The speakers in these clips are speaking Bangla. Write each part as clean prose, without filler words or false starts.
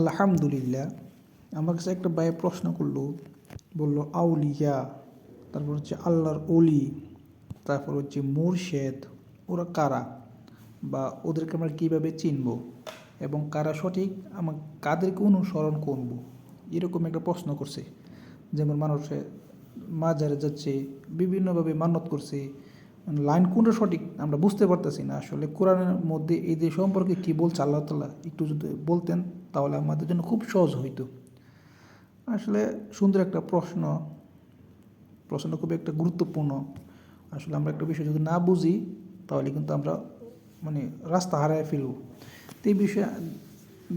আলহামদুলিল্লাহ। আমার কাছে একটা ভাই প্রশ্ন করলো, বলল আউলিয়া, তারপর হচ্ছে আল্লাহর অলি, তারপর হচ্ছে মুর্শেদ, ওরা কারা বা ওদেরকে আমরা কীভাবে চিনব এবং কারা সঠিক, আমার কাদেরকে অনুসরণ করব, এরকম একটা প্রশ্ন করছে। যেমন মানুষে মাজারে যাচ্ছে, বিভিন্নভাবে মান্যত করছে, লাইন কোনটা সঠিক আমরা বুঝতে পারতেছি না। আসলে কোরআনের মধ্যে এদের সম্পর্কে কী বলছে আল্লাহ তাআলা একটু যদি বলতেন তাহলে আমাদের জন্য খুব সহজ হইতো। আসলে সুন্দর একটা প্রশ্নটা খুব একটা গুরুত্বপূর্ণ। আসলে আমরা একটা বিষয় যদি না বুঝি তাহলে কিন্তু আমরা মানে রাস্তা হারায় ফেলব। তো এই বিষয়ে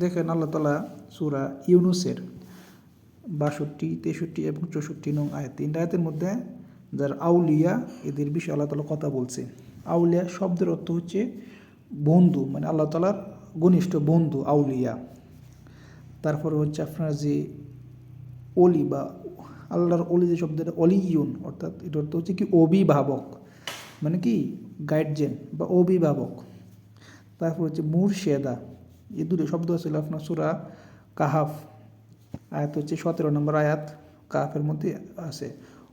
দেখেন আল্লাহ তাআলা সূরা ইউনূসের ৬২, ৬৩ এবং ৬৪ নং আয়াত, ৩টা আয়াতের মধ্যে যারা আউলিয়া এদের বিষয়ে আল্লাহ তাআলা কথা বলছে। আউলিয়া শব্দের অর্থ হচ্ছে বন্ধু, মানে আল্লাহ তাআলার ঘনিষ্ঠ বন্ধু আউলিয়া। তারপরে হচ্ছে আপনার যে অলি বা আল্লাহর অলি, যে শব্দটা অলিয়ুন, অর্থাৎ এটার অর্থ হচ্ছে কি অভিভাবক, মানে কি গাইডজেন বা অভিভাবক। তারপর হচ্ছে মুর্শেদা, এই দুটো শব্দ ছিল আপনার সূরা কাহাফ, আয়াত হচ্ছে ১৭ নম্বর আয়াত কাহাফের মধ্যে আছে।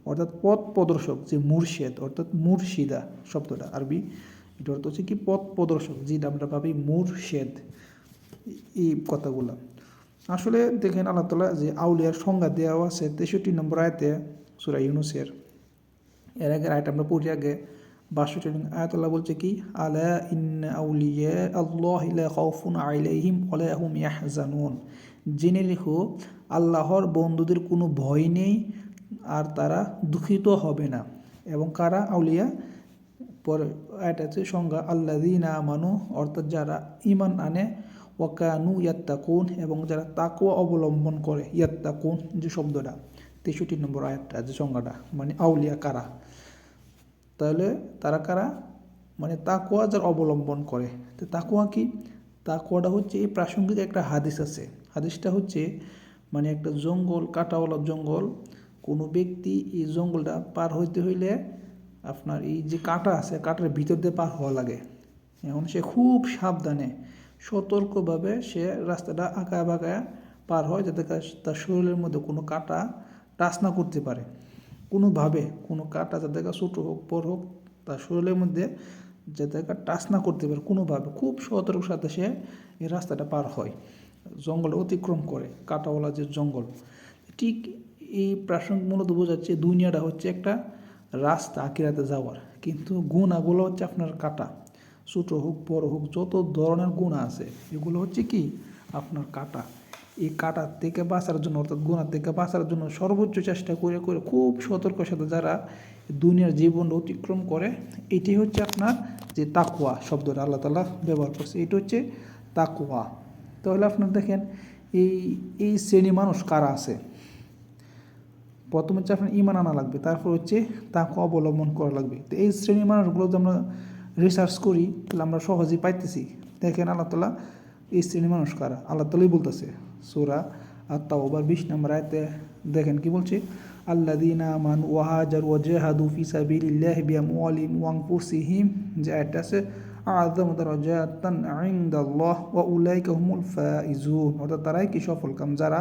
অর্থাৎ পথ প্রদর্শক, যে মুর্শেদ অর্থাৎ মুর্শিদা শব্দটা আরবি, এটা অর্থ হচ্ছে কি পথ প্রদর্শক, যেটা আমরা পাবি মুর্শেদ। এই কথাগুলো আসলে দেখেন আল্লাহ তাআলা যে আউলিয়ার সংজ্ঞা দেওয়া আছে ৬৩ নম্বর আয়াতে সূরা ইউনূসের। এর আগের আয়াত আমরা পড়ি আগে ৬২ নং আয়াত আল্লাহ বলছে কি, আলা ইন্না আউলিয়া আল্লাহি লা খাউফুন আলাইহিম ওয়া লা হুম ইয়াহজানুন, জেনে রেখো আল্লাহর বন্ধুদের কোনো ভয় নেই আর তারা দুঃখিত হবে না। এবং কারা আউলিয়া, পরে আয়াত আছে সংজ্ঞা, আল্লাযীনা আমানু, অর্থাৎ যারা ঈমান আনে, ওয়া কানু ইয়াত্তাকুন, এবং যারা তাকওয়া অবলম্বন করে, ইয়াত্তাকুন যে শব্দটা ৬৩ নম্বর আয়াতটা যে সংজ্ঞাটা, মানে আউলিয়া কারা, তাহলে তারা কারা, মানে তাকওয়া যারা অবলম্বন করে। তো তাকওয়া কি, তাকওয়াটা হচ্ছে এই প্রাসঙ্গিক একটা হাদিস আছে। হাদিসটা হচ্ছে মানে একটা জঙ্গল, কাঁটাওয়ালা জঙ্গল, কোনো ব্যক্তি এই জঙ্গলটা পার হইতে হইলে আপনার এই যে কাঁটা আছে, কাঁটার ভিতর দিয়ে পার হওয়া লাগে। এখন সে খুব সাবধানে সতর্কভাবে সে রাস্তাটা আঁকায় বাঁকায় পার হয়, যাতে তার শরীরের মধ্যে কোনো কাঁটা টাচ না করতে পারে। কোনোভাবে কোনো কাঁটা যাতে ছোটো হোক বড় হোক তার শরীরের মধ্যে যাতে টাচ না করতে পারে, কোনোভাবে খুব সতর্কের সাথে সে এই রাস্তাটা পার হয়, জঙ্গল অতিক্রম করে, কাঁটাওয়ালা যে জঙ্গল। ঠিক এই প্রাসঙ্গিক মূলত বোঝাচ্ছে দুনিয়াটা হচ্ছে একটা রাস্তা আখিরাতে যাওয়ার, কিন্তু গুণাগুলো হচ্ছে আপনার কাঁটা, ছোটো হোক বড় হোক যত ধরনের গুণা আছে এগুলো হচ্ছে কি আপনার কাঁটা। এই কাঁটার থেকে বাঁচার জন্য, অর্থাৎ গুণার থেকে বাঁচার জন্য সর্বোচ্চ চেষ্টা করে করে খুব সতর্কের সাথে যারা দুনিয়ার জীবন অতিক্রম করে, এটি হচ্ছে আপনার যে তাকওয়া শব্দটা আল্লাহ তাআলা ব্যবহার করছে, এটি হচ্ছে তাকওয়া। তাহলে আপনার দেখেন এই এই শ্রেণী মানুষ কারা আছে। প্রথম হচ্ছে আপনার ঈমান আনা লাগবে, তারপর হচ্ছে তাকওয়া অবলম্বন করা লাগবে। তো এই শ্রেণীর মানুষগুলো যদি আমরা রিসার্চ করি তাহলে আমরা সহজেই পাইতেছি। দেখেন আল্লাহ তাআলা এই শ্রেণীর মানুষ কারা, আল্লাহ তাআলাই বলতেছে সূরা আত-তাওবার ২০ নম্বর আয়াতে দেখেন কি বলছে, আল্লাযীনা আমানু ওয়া হাজারু ওয়া জাহাদু ফি সাবিলিল্লাহি বিআমওয়ালিহিম ওয়া আনফুসিহিম, যে আয়াতটা আছে, আ'যামু দারাজাতান ইনদাল্লাহ ওয়া উলাইকা হুমুল ফাইজুন, অর্থাৎ তারাই কি সফলকাম, যারা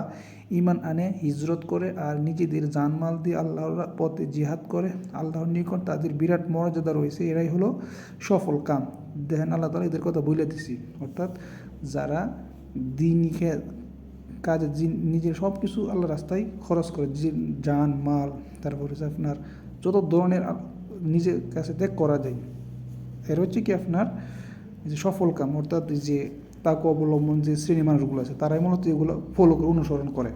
ঈমান আনে, হিজরত করে আর নিজেদের জানমাল দিয়ে আল্লাহর পথে জিহাদ করে, আল্লাহর নিকট তাদের বিরাট মর্যাদা রয়েছে, এরাই হলো সফলকাম। দেখেন আল্লাহ তাআলা এদের কথা বলে দিছি, অর্থাৎ যারা দ্বীনি কাজে নিজের সব কিছু আল্লাহর রাস্তায় খরচ করে, জান মাল, তারপর হচ্ছে আপনার যত ধরনের নিজের কাছে ত্যাগ করা যায়, এর হচ্ছে কি আপনার যে সফল কাম, অর্থাৎ যে তাকে অবলম্বন যে শ্রেণী মানুষগুলো আছে তারাই মূলত এগুলো ফলো করে অনুসরণ করে।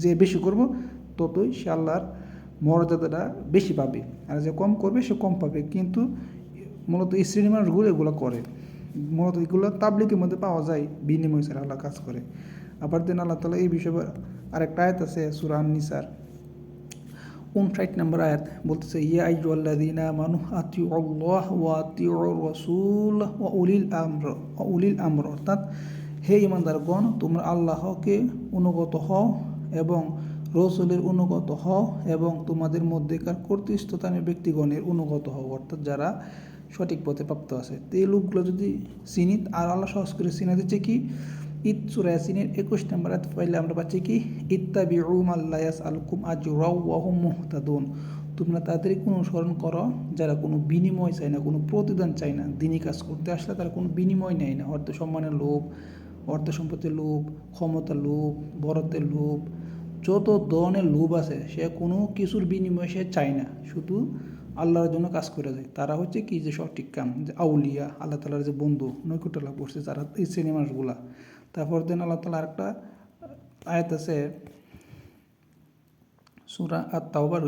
যে বেশি করব ততই সে আল্লাহর মর্যাদাটা বেশি পাবে, আর যে কম করবে সে কম পাবে। কিন্তু মূলত এই শ্রেণী মানুষগুলো এগুলো করে, মূলত এগুলো তাবলীগের মধ্যে পাওয়া যায়, বিনিময় ছাড়া আল্লাহ কাজ করে। আবার দিন আল্লাহ তাআলা এই বিষয়ে আরেকটা আয়াত আছে সূরা আন-নিসার ৫৯ নম্বর আয়াত বলতেছে, ইয়া আইয়ুহাল্লাযীনা আমানু আতিউল্লাহ ওয়া আতিউর রাসূল ওয়া উলিল আমর, অর্থাৎ হে ঈমানদারগণ তোমরা আল্লাহকে অনুগত হও এবং রসুলের অনুগত হও এবং তোমাদের মধ্যেকার কর্তৃত্বস্থানীয় ব্যক্তিগণের অনুগত হও, অর্থাৎ যারা সঠিক পথে প্রাপ্ত আছে। তো এই লোকগুলো যদি চিনি, আর আল্লাহ সহজ করে চিনা দিচ্ছে কি, সূরা ইয়াসিনের 21 নম্বর আয়াত পড়লে আমরা পাচ্ছি কি ইত্তাবিউ মা লা ইয়াসআলুকুম আজরাও ওয়া হুম মুহতাদুন। তোমরা তাদেরকে অনুসরণ করো যারা কোনো বিনিময় চায় না, কোনো প্রতিদান চায় না। দিনই কাজ করতে আসলে তারা কোনো বিনিময় নেয় না। অর্থ সম্মানের লোভ, অর্থ সম্পত্তির লোভ, ক্ষমতার লোভ, বড়ত্বের লোভ, যত ধরনের লোভ আছে সে কোনো কিছুর বিনিময়ে সে চায় না, শুধু আল্লাহর জন্য কাজ করে যায়। তারা হচ্ছে কি যে সঠিক কাম, যে আউলিয়া, আল্লাহ তালার যে বন্ধু, নৈকট্য লাভ করছে যারা, এই শ্রেণী মানুষগুলা। তারপর দেন আল্লাহ তালা আরেকটা আয়াত আছে সূরা আত-তাওবার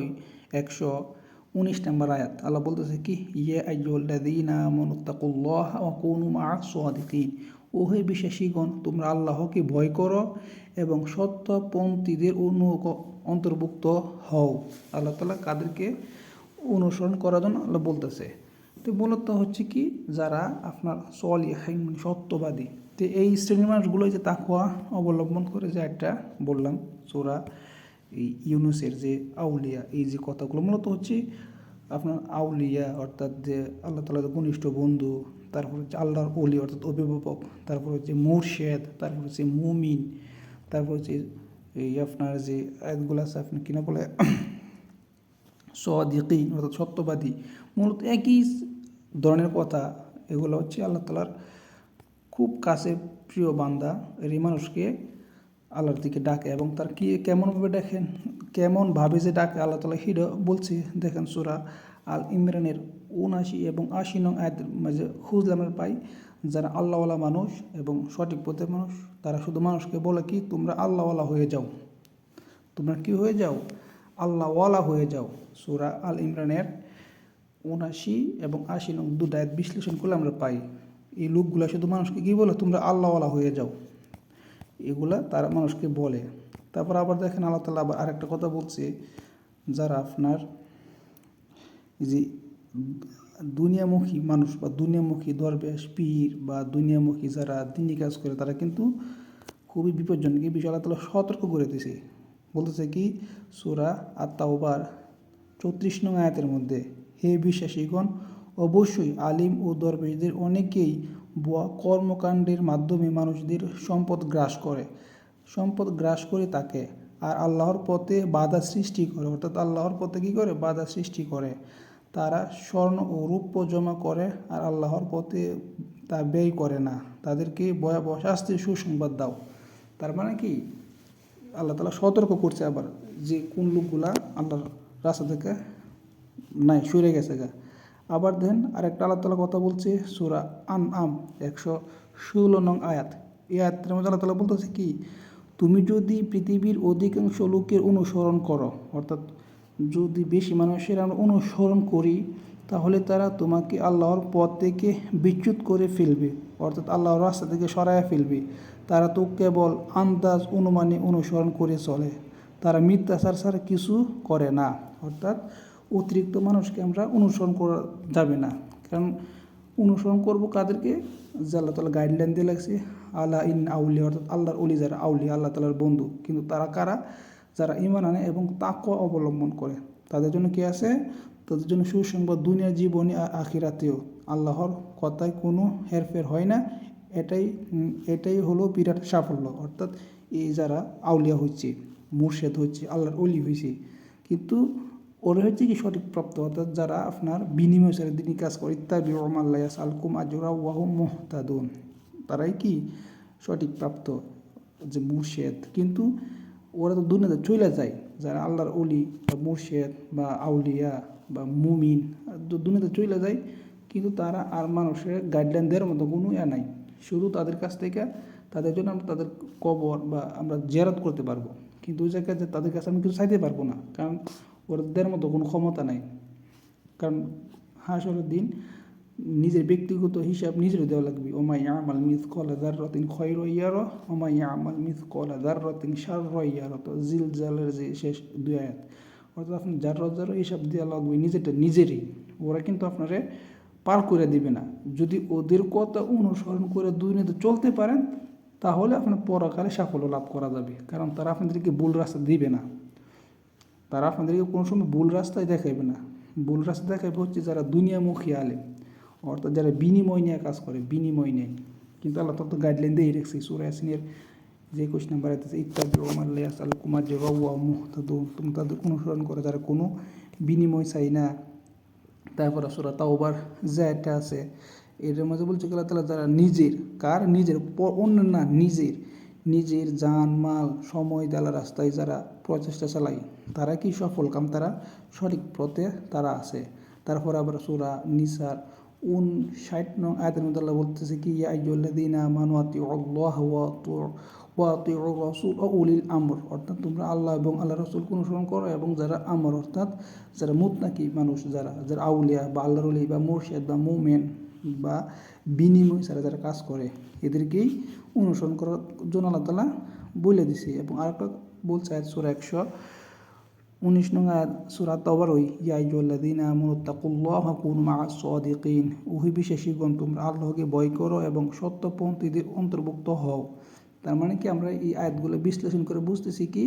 119 নম্বর আয়াত। আল্লাহ বলতেছে কি ইয়া আইয়ুহাল্লাযীনা আমানুত্তাকুল্লাহা ওয়া কুনু মা'আস সাদিকিন। ও হে বিশ্বাসীগণ, তোমরা আল্লাহকে ভয় করো এবং সত্যপন্থীদের অন্তর্ভুক্ত হও। আল্লাহ তাআলা কাদেরকে অনুসরণ করার জন্য আল্লাহ বলতেছে। তো মূলত হচ্ছে কি যারা আপনার সলিহিন মানে সত্যবাদী। তো এই শ্রেণীর মানুষগুলো যে তাকওয়া অবলম্বন করে, যে একটা বললাম সূরা এই ইউনুসের যে আউলিয়া, এই যে কথাগুলো মূলত হচ্ছে আপনার আউলিয়া অর্থাৎ যে আল্লাহ তাআলার ঘনিষ্ঠ বন্ধু, তারপর হচ্ছে আল্লাহর ওলি অর্থাৎ অভিভাবক, তারপর হচ্ছে মুরশেদ, তারপর হচ্ছে মুমিন, তারপর হচ্ছে এই আপনার যে আয়াতগুলো আছে আপনি কিনা বলে সাদিকিন অর্থাৎ সত্যবাদী। মূলত একই ধরনের কথা। এগুলো হচ্ছে আল্লাহ তাআলার খুব কাছে প্রিয় বান্দা। এই মানুষকে আল্লাহর দিকে ডাকে এবং তার কি কেমনভাবে ডাকেন, কেমনভাবে যে ডাকে আল্লাহ তাআলা হিডা বলছে। দেখেন সূরা আল ইমরানের 79 এবং 80 নং আয়াতের মাঝে খুঁজলে আমরা পাই যারা আল্লাহওয়ালা মানুষ এবং সঠিক পথের মানুষ, তারা শুধু মানুষকে বলে কি তোমরা আল্লাহওয়ালা হয়ে যাও, তোমরা কি হয়ে যাও, আল্লাহওয়ালা হয়ে যাও। সূরা আল ইমরানের 79 এবং 80 নং দুটো আয়াত বিশ্লেষণ করলে আমরা পাই এই লোকগুলা শুধু মানুষকে কি বলে তোমরা আল্লাহওয়ালা হয়ে যাও, এগুলা তারা মানুষকে বলে। তারপর আবার দেখেন আল্লাহ তাআলা আবার আরেকটা কথা বলছে, যারা আপনার যে দুনিয়ামুখী মানুষ বা দুনিয়ামুখী দরবেশ পীর বা দুনিয়ামুখী যারা দিনী কাজ করে, তারা কিন্তু খুবই বিপজ্জনক। এই বিষয়ে আল্লাহ তাআলা সতর্ক করে দিয়েছে। বলতেছে কি সূরা আত-তাওবার 34 নং আয়াতের মধ্যে, হে বিশ্বাসীগণ, অবশ্যই আলিম ও দরবেশদের অনেকেই ভুয়া কর্মকাণ্ডের মাধ্যমে মানুষদের সম্পদ গ্রাস করে থাকে আর আল্লাহর পথে বাধা সৃষ্টি করে। অর্থাৎ আল্লাহর পথে কী করে, বাধা সৃষ্টি করে। তারা স্বর্ণ ও রৌপ্য জমা করে আর আল্লাহর পথে তা ব্যয় করে না। তাদেরকে ভয়াবহ শাস্তির সুসংবাদ দাও। তার মানে কি আল্লাহ তাআলা সতর্ক করছে আবার যে কোন লোকগুলা আল্লাহর রাস্তা থেকে নাই সরে গেছে গা। আবার দেন আরেকটা আল্লাহ তাআলা কথা বলছে সূরা আনআম 116 নং আয়াত। এই আয়াতের মধ্যে আল্লাহ তাআলা বলতেছে কি তুমি যদি পৃথিবীর অধিকাংশ লোকের অনুসরণ করো, অর্থাৎ যদি বেশি মানুষের আমরা অনুসরণ করি, তাহলে তারা তোমাকে আল্লাহর পথ থেকে বিচ্যুত করে ফেলবে, অর্থাৎ আল্লাহর রাস্তা থেকে সরাইয়া ফেলবে। তারা তো কেবল আন্দাজ অনুমানে অনুসরণ করে চলে, তারা মিথ্যাচার ছাড়া কিছু করে না। অর্থাৎ অতিরিক্ত মানুষকে আমরা অনুসরণ করা যাবে না। কারণ অনুসরণ করব কাদেরকে, যে আল্লাহ তাআলা গাইডলাইন দিয়ে লাগছে আলা ইন আউলিয়া, অর্থাৎ আল্লাহর ওলি যারা আউলিয়া, আল্লাহ তাআলার বন্ধু। কিন্তু তারা কারা, যারা ঈমান আনে এবং তাকওয়া অবলম্বন করে, তাদের জন্য কি আছে, তাদের জন্য সুসংবাদ দুনিয়ার জীবনে আর আখিরাতেও। আল্লাহর কথায় কোনো হেরফের হয় না। এটাই হলো বিরাট সাফল্য। অর্থাৎ এই যারা আউলিয়া হচ্ছে, মুর্শেদ হচ্ছে, আল্লাহর ওলি হয়েছে, কিন্তু ওরা হচ্ছে কি সঠিক প্রাপ্ত, অর্থাৎ যারা আপনার বিনিময় ছাড়া দিনই কাজ করে, ইত্তাবিউ মা লা ইয়াসআলুকুম আজরাও ওয়া হুম মুহতাদুন, তারাই কি সঠিক প্রাপ্ত যে মুর্শেদ। কিন্তু ওরা তো দুনিয়াতে চলে যায়, যারা আল্লাহর ওলি বা মুর্শেদ বা আউলিয়া বা মুমিন দুনিয়াতে চলে যায়, কিন্তু তারা আর মানুষের গাইডলাইন দেওয়ার মতো কোনো নাই। শুধু তাদের কাছ থেকে তাদের জন্য আমরা তাদের কবর বা আমরা জিয়ারত করতে পারবো, কিন্তু ওই জায়গায় যে তাদের কাছে আমি কিছু চাইতে পারবো না, কারণ ওদের মতো কোনো ক্ষমতা নাই। কারণ হাসরের দিন নিজের ব্যক্তিগত হিসাব নিজের দেওয়া লাগবে। ওমা ইয়ামাল মিসকালা যাররাতিন খায়রান ইয়ারা ওমা ইয়ামাল মিসকালা যাররাতিন শাররান ইয়ারা। তো জিলজালের যে শেষ দুই আয়াত, অর্থাৎ আপনি যার হিসাব দেওয়া লাগবে নিজেরই। ওরা কিন্তু আপনারে পার করে দিবে না। যদি ওদের কথা অনুসরণ করে দুনিয়াতে চলতে পারেন, তাহলে আপনার পরকালে সাফল্য লাভ করা যাবে। কারণ তারা আপনাদেরকে ভুল রাস্তা দিবে না, তারা আপনাদেরকে কোনো সময় ভুল রাস্তায় দেখাইবে না। ভুল রাস্তা দেখাইবে হচ্ছে যারা দুনিয়ামুখী আলেম, অর্থাৎ যারা বিনিময় নিয়ে কাজ করে, বিনিময় নেই। কিন্তু আল্লাহ তাআলা তো গাইডলাইন দিয়ে রেখেছে। সূরা ইয়াসিনের যে 21 নম্বর আয়াতে আছে, ইত্তাবিউ মা লা ইয়াসআলুকুম আজরা ওয়া মুহতাদুন, তুমি তাদের অনুসরণ করো যারা কোনো বিনিময় চাই না। তারপরে সূরা তাওবার যে আয়াতটা আছে এটার মধ্যে বলছে আল্লাহ তাআলা যারা নিজের নিজের অন্যের না, নিজের জান মাল সময় দিয়ে আল্লাহর রাস্তায় যারা প্রচেষ্টা চালায় তারা কি সফল কাম, তারা সঠিক পথে তারা আছে। তারপর আবার সূরা নিসার 59 নং আয়াতের মধ্যে আল্লাহ বলতেছে কি, ইয়া আইয়ুহাল্লাযীনা আমানু আতিউল্লাহ ওয়া আতিউর রাসূল ওয়া উলিল আমর, অর্থাৎ তোমরা আল্লাহ এবং আল্লাহর রাসূলকে অনুসরণ করো এবং যারা আমর অর্থাৎ যারা মুত্তাকি মানুষ, যারা আউলিয়া বা আল্লাহর ওলি বা মুরশিদ বা মুমিন বা বিনিময় ছাড়া যারা কাজ করে এদেরকেই অনুসরণ করার জন্য আল্লাহ তাআলা বলে দিছে। এবং আরেকটা বলছে আয়াত সূরা 119 নং আয়াত সূরা তাওবার, ওই ইয়া আইয়ুহাল্লাযীনা আমানু তাকুল্লাহা কুনু মা'আস সাদিকিন, ওহি বিশ্বাসীগণ তোমরা আল্লাহকে ভয় করো এবং সত্যপন্থীদের অন্তর্ভুক্ত হও। তার মানে কি, আমরা এই আয়াতগুলো বিশ্লেষণ করে বুঝতেছি কি,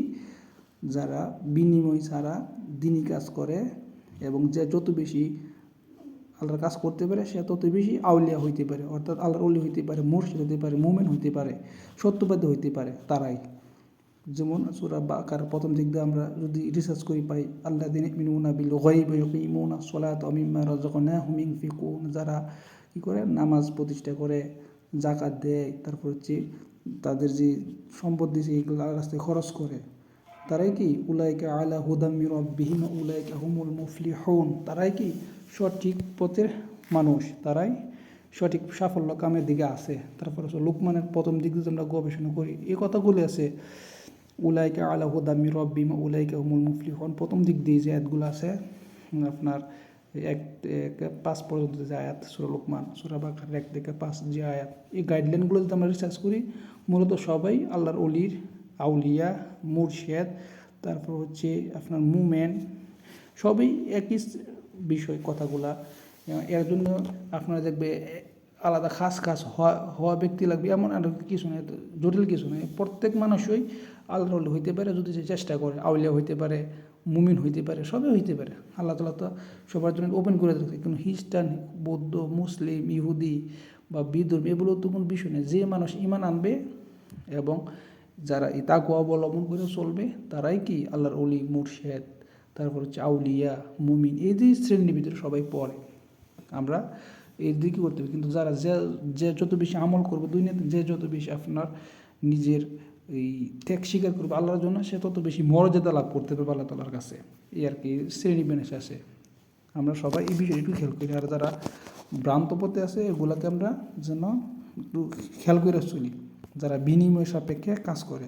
যারা বিনিময় ছাড়া দিনী কাজ করে এবং যে যত বেশি আল্লাহর কাজ করতে পারে সে তত বেশি আউলিয়া হইতে পারে, অর্থাৎ আল্লাহর ওলি হইতে পারে, মুরশিদ হইতে পারে, মুমিন হইতে পারে, সত্যবাদী হইতে পারে তারাই। যেমন সূরা বাকার প্রথম দিক দিয়ে আমরা যদি রিসার্চ করি পাই, আল্লাযীনা ইউমিনুনা বিল গায়বি ওয়া ইউকিমুনাস সালাতা ওয়া মিম্মা রাযাকনাহুম ইউনফিকুন, যারা কী করে নামাজ প্রতিষ্ঠা করে, যাকাত দেয়, তারপর হচ্ছে তাদের যে সম্পদ দিয়েছে এগুলো আল্লাহর রাস্তায় খরচ করে, তারাই কি উলাইকা আলা হুদাম মির রাব্বিহিম উলাইকা হুমুল মুফলিহুন, তারাই কি সঠিক পথের মানুষ, তারাই সঠিক সাফল্য কামের দিকে আছে। তারপর লুকমানের প্রথম দিক দিয়ে আমরা গবেষণা করি এই কথাগুলি আছে, উলাইকা আলা হুদাম মির রাব্বিহিম উলাইকা হুমুল মুফলিহুন, প্রথম দিক দিয়ে যে আয়াতগুলো আছে আপনার 1-5 পর্যন্ত যে আয়াত সূরা লুকমান, সূরা বাকার 1 থেকে 5 যে আয়াত, এই গাইডলাইনগুলো যদি আমরা রিসার্চ করি মূলত সবাই আল্লাহর ওলির আউলিয়া মুরশিদ, তারপর হচ্ছে আপনার মুমেন, সবই একই বিষয় কথাগুলা। এর জন্য আপনারা দেখবে আলাদা খাস হওয়া ব্যক্তি লাগবে এমন আর কিছু নেই, জটিল কিছু নেই। প্রত্যেক মানুষই আল্লাহর ওলি হইতে পারে যদি সে চেষ্টা করে, আউলিয়া হইতে পারে, মুমিন হইতে পারে, সবই হইতে পারে। আল্লাহ তাআলা তো সবার জন্য ওপেন করে দিচ্ছে। কিন্তু খ্রিস্টান, বৌদ্ধ, মুসলিম, ইহুদি বা বিধর্মী এগুলো তো কোনো বিষয় নেই। যে মানুষ ঈমান আনবে এবং যারা এই তাকওয়া অবলম্বন করে চলবে তারাই কি আল্লাহর ওলি মুরশিদ, তারপর হচ্ছে আউলিয়া মুমিন, এই যে শ্রেণীর ভিতরে সবাই পড়ে। আমরা এর দিকে করতে হবে। কিন্তু যারা যে যত বেশি আমল করবে দুনিয়াতে, যে যত বেশি আপনার নিজের এই ত্যাগ স্বীকার করবে আল্লাহর জন্য, সে তত বেশি মর্যাদা লাভ করতে পারবে আল্লাহ তাআলার কাছে। এই আর কি শ্রেণী বিন্যাস আছে। আমরা সবাই এই বিষয়ে একটু খেয়াল করি। আর যারা ভ্রান্ত পথে আছে এগুলাকে আমরা যেন একটু খেয়াল করে চলি। যারা বিনিময় সাপেক্ষে কাজ করে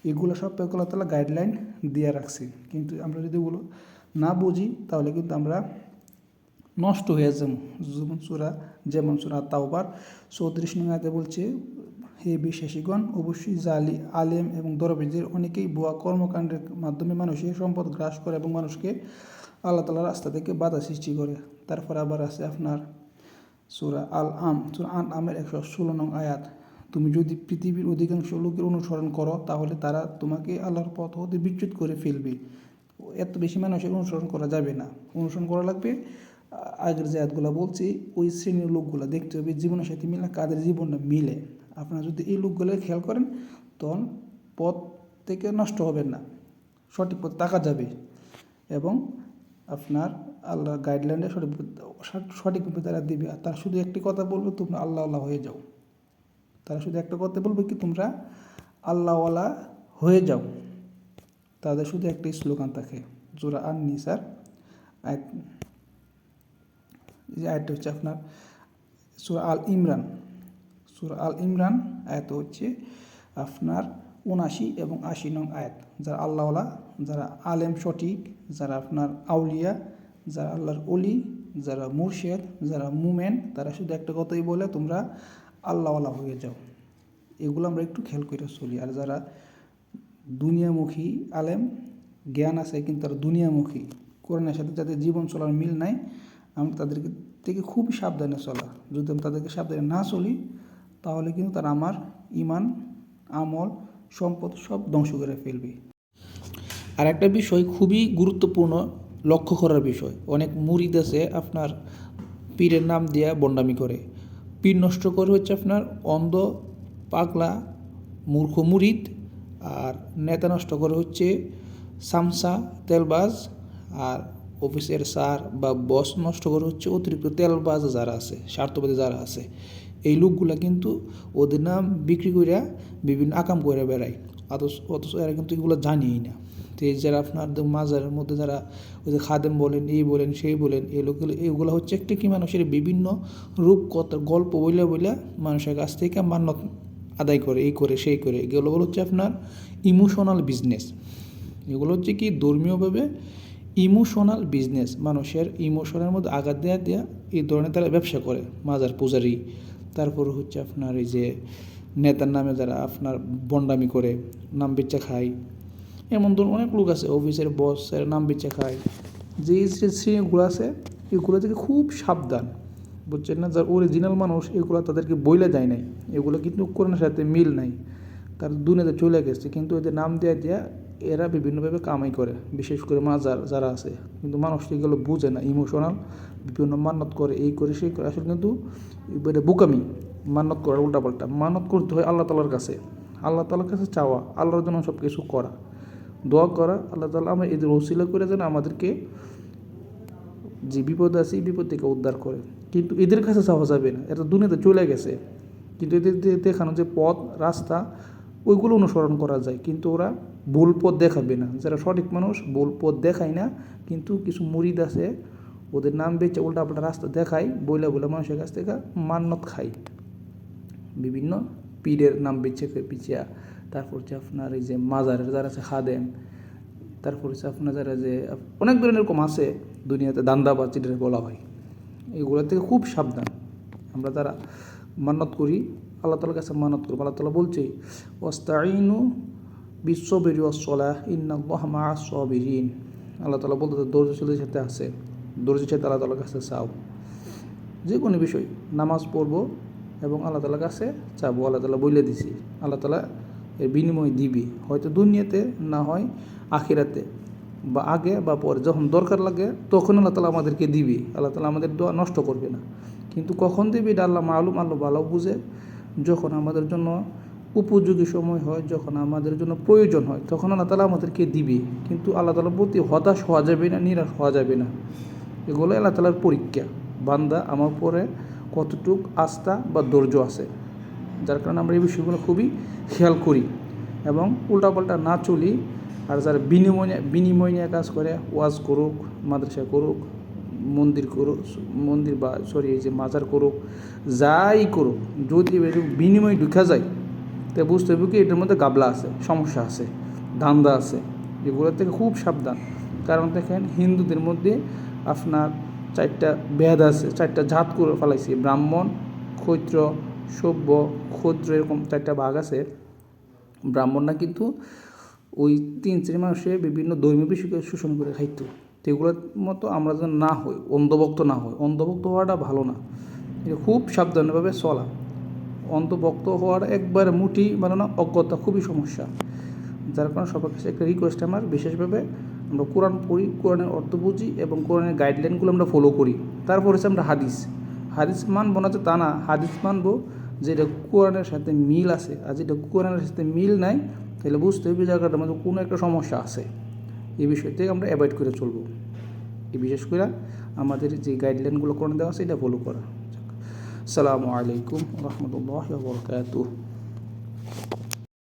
এগুলো সাপেক্ষে আল্লাহ তাআলা গাইডলাইন দিয়ে রাখছে। কিন্তু আমরা যদি ওগুলো না বুঝি তাহলে কিন্তু আমরা নষ্ট হয়ে যাবো। যেমন সূরা তাওবার 34 নং আয়াতে বলছে, হে বিশ্বাসীগণ, অবশ্যই জালি আলেম এবং দরবেশদের অনেকেই ভুয়া কর্মকাণ্ডের মাধ্যমে মানুষের সম্পদ গ্রাস করে এবং মানুষকে আল্লাহ তাআলার রাস্তা থেকে বাধা সৃষ্টি করে। তারপর আবার আছে আপনার সূরা আনআমের 116 নং আয়াত, তুমি যদি পৃথিবীর অধিকাংশ লোকের অনুসরণ করো তাহলে তারা তোমাকে আল্লাহর পথ হতে বিচ্যুত করে ফেলবে। এত বেশি মানুষের অনুসরণ করা যাবে না, অনুসরণ করা লাগবে আগের যে আয়াতগুলো বলছি ওই শ্রেণীর লোকগুলো দেখতে হবে জীবনের সাথে মিলে, কাদের জীবনটা মিলে। আপনারা যদি এই লোকগুলো খেয়াল করেন তখন পথ থেকে নষ্ট হবেন না, সঠিক পথে থাকা যাবে এবং আপনার আল্লাহর গাইডলাইনে সঠিকভাবে তারা দিবে। আর তারা শুধু একটি কথা বলবে, তোমরা আল্লাহ আল্লাহ হয়ে যাও। তারা শুধু একটা কথা বলবে কি, তোমরা আল্লাহওয়ালা হয়ে যাও। তাদের শুধু একটি স্লোগান থাকে। সূরা আন-নিসার আয়াত, যে আয়াতটা হচ্ছে আপনার সূরা আল ইমরান আয়াত হচ্ছে আপনার 79 এবং 80 নং আয়াত। যারা আল্লাহওয়ালা, যারা আলেম সঠিক, যারা আপনার আউলিয়া, যারা আল্লাহর ওলি, যারা মুরশিদ, যারা মুমেন, তারা শুধু একটা কথাই বলে, তোমরা আল্লাহওয়ালা হয়ে যাও। এগুলো আমরা একটু খেয়াল করে চলি। আর যারা দুনিয়ামুখী আলেম, জ্ঞান আছে কিন্তু তারা দুনিয়ামুখী, কোরআনের সাথে যাদের জীবন চলার মিল নাই, আমরা তাদেরকে থেকে খুব সাবধানে চলা। যদি আমি তাদেরকে সাবধানে না চলি তাহলে কিন্তু তারা আমার ইমান, আমল, সম্পদ সব ধ্বংস করে ফেলবে। আর একটা বিষয় খুবই গুরুত্বপূর্ণ লক্ষ্য করার বিষয়, অনেক মুরিদ আছে আপনার পীরের নাম দিয়া বন্ডামি করে। পীর নষ্ট করে হচ্ছে আপনার অন্ধ, পাগলা, মূর্খ মুরিদ। আর নেতা নষ্ট করে হচ্ছে সামসা, তেলবাজ। আর অফিসের স্যার বা বস নষ্ট করে হচ্ছে অতিরিক্ত তেলবাজ যারা আছে, স্বার্থবাদী যারা আছে। এই লোকগুলা কিন্তু ওদের নাম বিক্রি কইরা বিভিন্ন আকাম করে বেড়ায়, অথচ এরা কিন্তু এগুলো জানিই না। তো এই যারা আপনার মাজারের মধ্যে যারা ওই যে খাদেম বলেন, এই বলেন, সেই বলেন, এই লোকগুলো এইগুলো হচ্ছে একটা কি মানুষের বিভিন্ন রূপকথার গল্প বইলা মানুষের কাছ থেকে মান্যত আদায় করে, এই করে সেই করে। এগুলো হচ্ছে আপনার ইমোশনাল বিজনেস। এগুলো হচ্ছে কি ধর্মীয়ভাবে ইমোশনাল বিজনেস, মানুষের ইমোশনের মধ্যে আঘাত দেওয়া এই ধরনের তারা ব্যবসা করে। মাজার পূজারি, তারপর হচ্ছে আপনার এই যে নেতার নামে যারা আপনার বন্ডামি করে নাম বেচা খায়, এমন ধরুন অনেক লোক আছে, অফিসের বসের নাম বেচা খায়। যে শ্রেণীগুলো আছে এগুলো থেকে খুব সাবধান, বুঝছেন না? যার অরিজিনাল মানুষ এগুলো তাদেরকে বইলে যায় নাই, এগুলো কিন্তু কোরআনের সাথে মিল নাই, তার দুনিয়াতে চলে গেছে, কিন্তু এদের নাম দেওয়া এরা বিভিন্নভাবে কামাই করে, বিশেষ করে মাজার যারা আছে। কিন্তু মানুষ এগুলো বুঝে না, ইমোশনাল বিভিন্ন মান্যত করে, এই করে সেই করে। আসলে কিন্তু এটা বোকামি, মান্যত করার উল্টাপাল্টা। মান্যত করতে হয় আল্লাহ তালার কাছে, আল্লাহ তালার কাছে চাওয়া, আল্লাহর জন্য সব কিছু করা, দোয়া করা। আল্লাহ তাআলা আমরা এদের ওসিলা করে যেন আমাদেরকে যে বিপদ আছে এই বিপদ থেকে উদ্ধার করে। কিন্তু এদের কাছে চাওয়া যাবে না, এটা দুনিয়াতে চলে গেছে। কিন্তু এদের দেখানো যে পথ রাস্তা ওইগুলো অনুসরণ করা যায়, কিন্তু ওরা ভুল পথ দেখাবে না। যারা সঠিক মানুষ ভুল পথ দেখায় না, কিন্তু কিছু মুরিদ আছে ওদের নাম বেচে উল্টাপাল্টা রাস্তা দেখায়, বইলা মানুষের কাছ থেকে মান্যত খায়, বিভিন্ন পীরের নাম বেচে পিছিয়া। তারপর হচ্ছে আপনার এই যে মাজারের যারা আছে খাদেম, তারপর হচ্ছে আপনার যারা যে অনেক ধরনের এরকম আছে দুনিয়াতে, দান্দাবাজ যেটা বলা হয়। এগুলো থেকে খুব সাবধান। আমরা যারা মান্যত করি আল্লাহ তাআলার কাছে মান্যত করবো, আল্লাহ তাআলা বলছে ওয়াস্তাঈনু বিস-সাবরি ওয়াস-সালাহ ইন্নাল্লাহা মা'আস-সাবিরিন। আল্লাহ তাআলা বলতে ধৈর্যশীলদের সাথে আছে, ধৈর্যের সাথে আল্লাহ তাআলার কাছে চাও। যে কোনো বিষয় নামাজ পড়বো এবং আল্লাহ তাআলার কাছে চাবো, আল্লাহ তাআলা বলে দিছি, আল্লাহ তাআলা এর বিনিময় দিবি, হয়তো দুনিয়াতে না হয় আখিরাতে, বা আগে বা পরে, যখন দরকার লাগে তখন আল্লাহ তাআলা আমাদেরকে দিবি। আল্লাহ তাআলা আমাদের দোয়া নষ্ট করবে না, কিন্তু কখন দিবি এটা আল্লাহ মালুম, আল্লাহ ভালো বুঝে। যখন আমাদের জন্য উপযোগী সময় হয়, যখন আমাদের জন্য প্রয়োজন হয়, তখন আল্লাহ তাআলা আমাদেরকে দিবি। কিন্তু আল্লাহ তাআলার প্রতি হতাশ হওয়া যাবে না, নিরাশ হওয়া যাবে না। এগুলো আল্লাহ তাআলার পরীক্ষা, বান্দা আমার পরে কতটুক আস্থা বা ধৈর্য আছে, যার কারণে আমরা এই বিষয়গুলো খুবই খেয়াল করি এবং উল্টাপাল্টা না চলি। আর যারা বিনিময় নিয়ে কাজ করে, ওয়াজ করুক, মাদ্রাসা করুক, মন্দির বা এই যে মাজার করুক, যাই করুক, যদি বিনিময় ঢুকা যায় তো বুঝতে হবে কি এটার মধ্যে গাবলা আছে, সমস্যা আছে, ধান্দা আছে। এগুলোর থেকে খুব সাবধান। কারণ দেখেন হিন্দুদের মধ্যে আপনার 4টা ভেদ আছে, 4টা জাত করে ফেলাইছে, ব্রাহ্মণ, ক্ষত্র, সভ্য, ক্ষুদ্র, এরকম 4টা ভাগ আছে। ব্রাহ্মণরা কিন্তু ওই 3 শ্রেণীর মানুষের বিভিন্ন ধর্মীয় বিষয়কে শোষণ করে খাইতো। তো এগুলোর মতো আমরা যেন না হই, অন্ধভক্ত না হই। অন্ধভক্ত হওয়াটা ভালো না, এটা খুব সাবধানভাবে চলা। অন্ধভক্ত হওয়াটা একবারে মুঠি মানে না, অজ্ঞতা খুবই সমস্যা। যার কারণে সবার কাছে একটা রিকোয়েস্ট আমার, বিশেষভাবে আমরা কোরআন পড়ি, কোরআনের অর্থ বুঝি এবং কোরআনের গাইডলাইনগুলো আমরা ফলো করি। তারপর হচ্ছে আমরা হাদিস মানবো না যে তা না, হাদিস মানবো যেটা কোরআনের সাথে মিল আছে। আর যেটা কোরআনের সাথে মিল নাই তাহলে বুঝতে হবে জায়গাটার মধ্যে কোনো একটা সমস্যা আছে। এই বিষয় থেকে আমরা অ্যাভয়েড করে চলবো। এই বিশেষ করে আমাদের যে গাইডলাইনগুলো কোরআন দেওয়া আছে এটা ফলো করা। আসসালামু আলাইকুম ওয়া রাহমাতুল্লাহি ওয়া বারাকাতুহু।